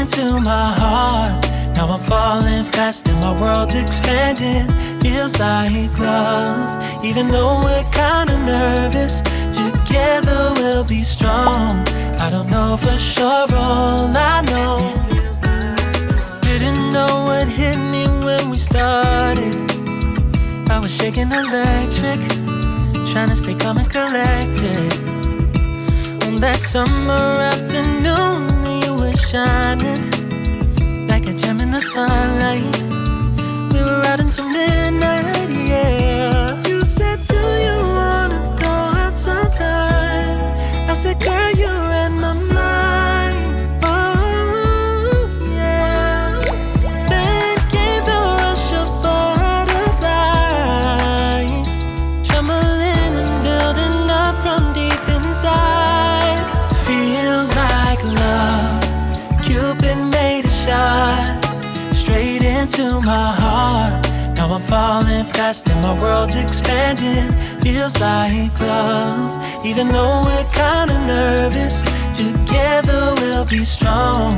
into my heart. Now I'm falling fast and my world's expanding. Feels like love, even though we're kinda nervous. Together we'll be strong. I don't know for sure, all I know. Didn't know what hit me when we started. I was shaking electric, trying to stay calm and collected. On that summer afternoon, you were shining like a gem in the sunlight. We were out until midnight, yeah. You said, do you wanna go out sometime? I said, girl, you read my mind. Oh, yeah. Then came the rush of butterflies, trembling and building up from deep inside. Feels like love. Cupid made a shot straight into my heart. Now I'm falling fast and my world's expanding. Feels like love, even though we're kinda nervous. Together we'll be strong.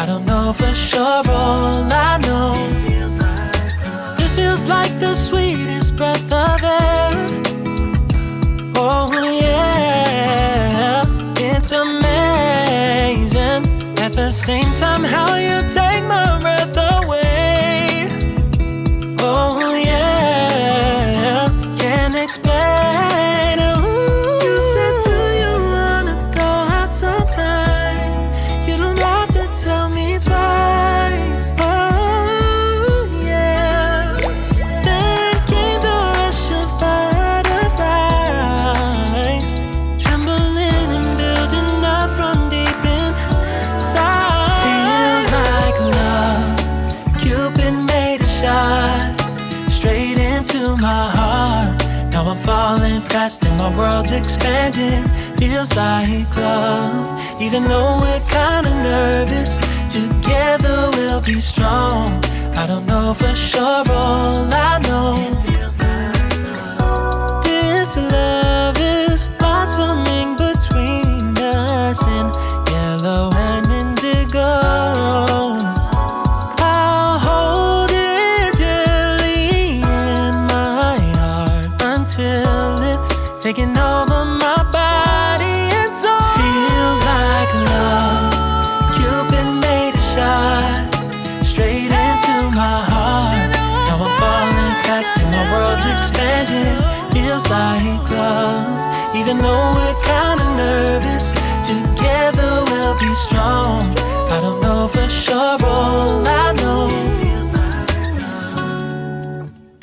I don't know for sure, all I know. This feels like the sweetest breath of air. Oh yeah, it's amazing. At the same time, how you take my breath away. Oh yeah, can't explain. Ooh. You said, do you wanna go out sometime? You don't have to tell me twice. Oh yeah. Then came the rush of butterflies, trembling and building up from deep inside. Feels like love. Cupid made a shot straight into my heart. Now I'm falling fast and my world's expanding. Feels like love, even though we're kinda nervous. Together we'll be strong. I don't know for sure, all I know. This love is blossoming between us in yellow and indigo. I'll hold it gently in my heart until it's taking over my body and soul. Feels like love. Cupid made a shot straight into my heart. Now I'm falling fast and my world's expanding. Feels like love, even though we're kinda nervous. Together we'll be strong. I don't know for sure, all I know.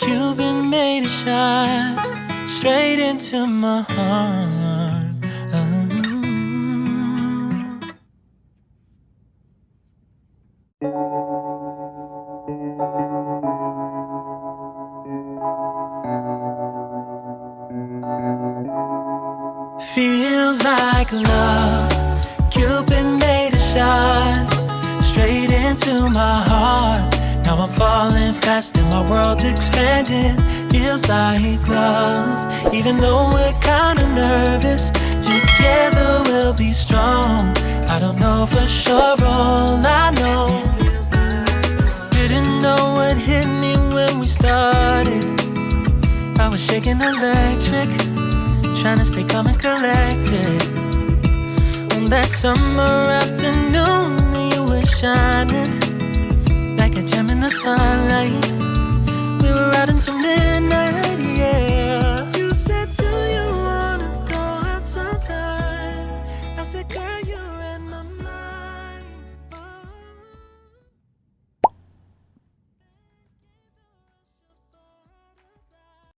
Cupid made a shot straight into my heart. Feels like love. Cupid made a shot straight into my heart. Now I'm falling fast and my world's expanding. Feels like love, even though we're kinda nervous. Together we'll be strong. I don't know for sure, all I know. Didn't know what hit me when we started. I was shaking electric, trying to stay calm and collected. On that summer afternoon, you were shining like a gem in the sun.